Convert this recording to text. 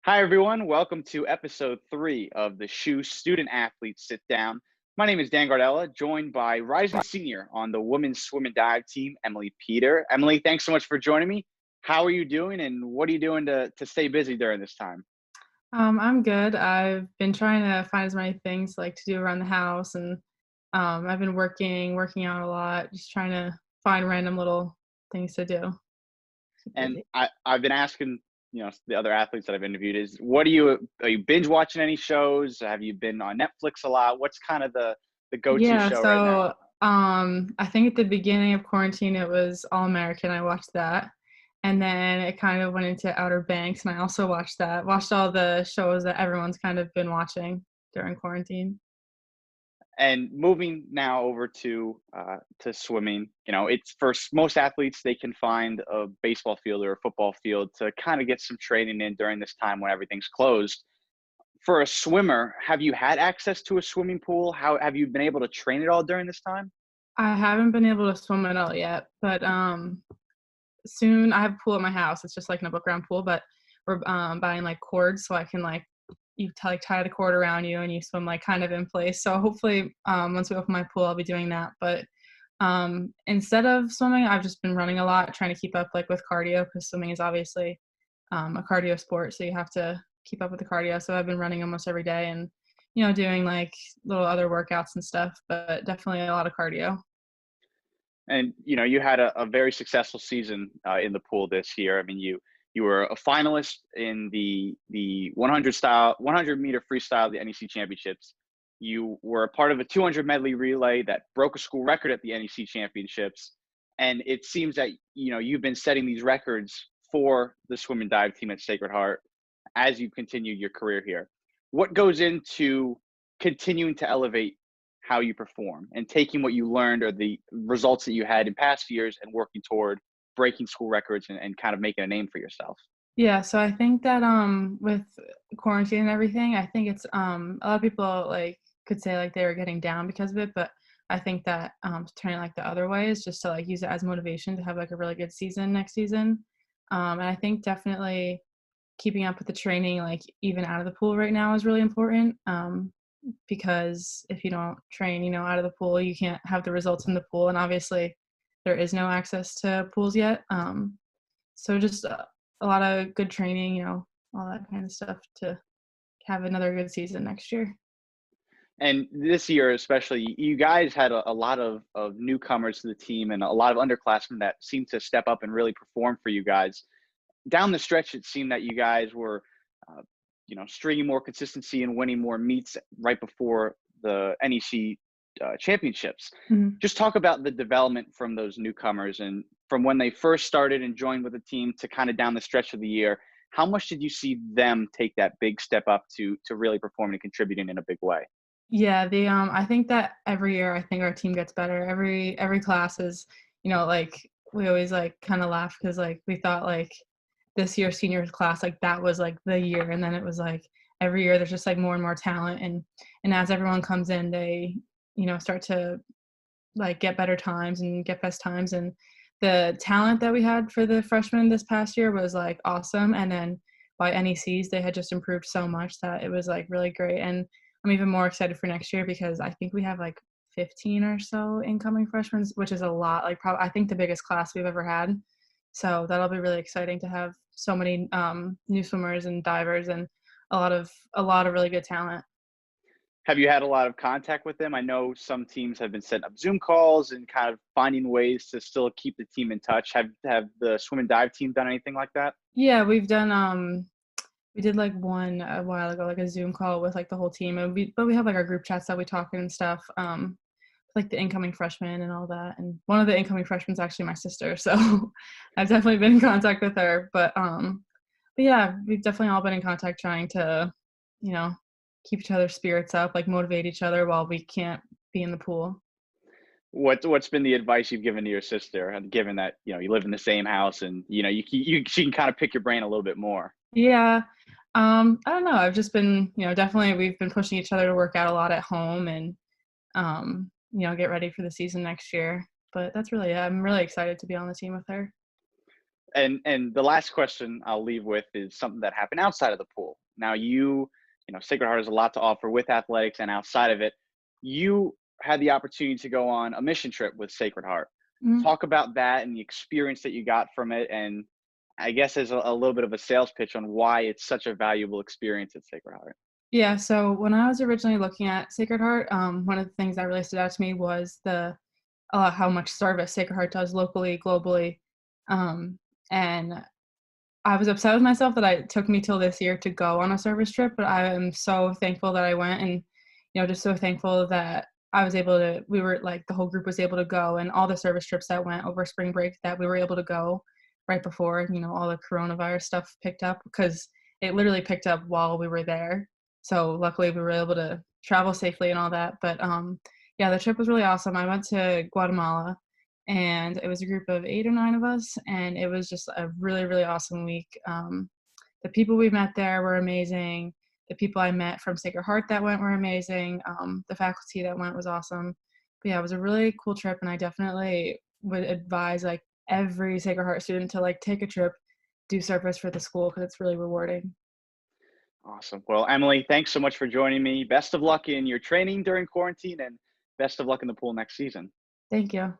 Hi, everyone. Welcome to episode 3 of the SHU Student-Athlete Sit Down. My name is Dan Gardella, joined by rising senior on the women's swim and dive team, Emily Peter. Emily, thanks so much for joining me. How are you doing, and what are you doing to stay busy during this time? I'm good. I've been trying to find as many things like to do around the house, and I've been working out a lot, just trying to find random little things to do. Keep And busy. I've been asking, the other athletes that I've interviewed is, what are you binge watching any shows? Have you been on Netflix a lot? What's kind of the go-to Yeah, show right now? so I think at the beginning of quarantine it was All American. I watched that. And then it kind of went into Outer Banks and I also watched that. Watched all the shows that everyone's kind of been watching during quarantine. And moving now over to swimming, it's for most athletes, they can find a baseball field or a football field to kind of get some training in during this time when everything's closed. For a swimmer, have you had access to a swimming pool? How have you been able to train it all during this time? I haven't been able to swim at all yet, but soon. I have a pool at my house. It's just like an above ground pool, but we're buying like cords so I can like like tie the cord around you and you swim like kind of in place. So hopefully, once we open my pool, I'll be doing that. But instead of swimming, I've just been running a lot, trying to keep up like with cardio because swimming is obviously a cardio sport, so you have to keep up with the cardio. So I've been running almost every day and doing like little other workouts and stuff, but definitely a lot of cardio. And you had a very successful season in the pool this year. I mean, you were a finalist in the 100 meter freestyle, the NEC championships. You were a part of a 200 medley relay that broke a school record at the NEC championships. And it seems that you've been setting these records for the swim and dive team at Sacred Heart as you continue your career here. What goes into continuing to elevate how you perform and taking what you learned or the results that you had in past years and working toward breaking school records and kind of making a name for yourself? Yeah, so I think that with quarantine and everything, I think it's a lot of people like could say like they were getting down because of it, but I think that turning like the other way is just to like use it as motivation to have like a really good season next season. And I think definitely keeping up with the training like even out of the pool right now is really important. Because if you don't train, out of the pool, you can't have the results in the pool, and obviously there is no access to pools yet. So just a lot of good training, all that kind of stuff to have another good season next year. And this year, especially, you guys had a lot of newcomers to the team and a lot of underclassmen that seemed to step up and really perform for you guys. Down the stretch, it seemed that you guys were, stringing more consistency and winning more meets right before the NEC championships. Mhm. Just talk about the development from those newcomers and from when they first started and joined with the team to kind of down the stretch of the year. How much did you see them take that big step up to really performing and contributing in a big way? Yeah, I think that every year I think our team gets better. Every class is, like we always like kind of laugh because like we thought like this year's seniors class like that was like the year, and then it was like every year there's just like more and more talent, and as everyone comes in, they start to like get better times and get best times, and the talent that we had for the freshmen this past year was like awesome, and then by NECs they had just improved so much that it was like really great, and I'm even more excited for next year because I think we have like 15 or so incoming freshmen, which is a lot, like probably I think the biggest class we've ever had. So that'll be really exciting to have so many new swimmers and divers and a lot of really good talent. Have you had a lot of contact with them? I know some teams have been setting up Zoom calls and kind of finding ways to still keep the team in touch. Have the swim and dive team done anything like that? Yeah, we've done we did like one a while ago, like a Zoom call with like the whole team, and we have like our group chats that we talk in and stuff. Like the incoming freshmen and all that. And one of the incoming freshmen is actually my sister, so I've definitely been in contact with her. But yeah, we've definitely all been in contact trying to, you know, keep each other's spirits up, like motivate each other while we can't be in the pool. What's been the advice you've given to your sister, and given that you live in the same house and she can kind of pick your brain a little bit more? Yeah. I don't know. I've just been, definitely we've been pushing each other to work out a lot at home and get ready for the season next year. But that's really it. I'm really excited to be on the team with her. And the last question I'll leave with is something that happened outside of the pool. Now Sacred Heart has a lot to offer with athletics and outside of it. You had the opportunity to go on a mission trip with Sacred Heart. Mhm. Talk about that and the experience that you got from it, and I guess as a little bit of a sales pitch on why it's such a valuable experience at Sacred Heart. Yeah, so when I was originally looking at Sacred Heart, one of the things that really stood out to me was the how much service Sacred Heart does locally, globally, and I was upset with myself that it took me till this year to go on a service trip, but I am so thankful that I went and, just so thankful that I was able to we were like the whole group was able to go and all the service trips that went over spring break that we were able to go right before, all the coronavirus stuff picked up because it literally picked up while we were there. So luckily we were able to travel safely and all that. But yeah, the trip was really awesome. I went to Guatemala and it was a group of 8 or 9 of us, and it was just a really, really awesome week. The people we met there were amazing. The people I met from Sacred Heart that went were amazing. The faculty that went was awesome. But yeah, it was a really cool trip, and I definitely would advise like every Sacred Heart student to like take a trip, do service for the school because it's really rewarding. Awesome. Well, Emily, thanks so much for joining me. Best of luck in your training during quarantine, and best of luck in the pool next season. Thank you.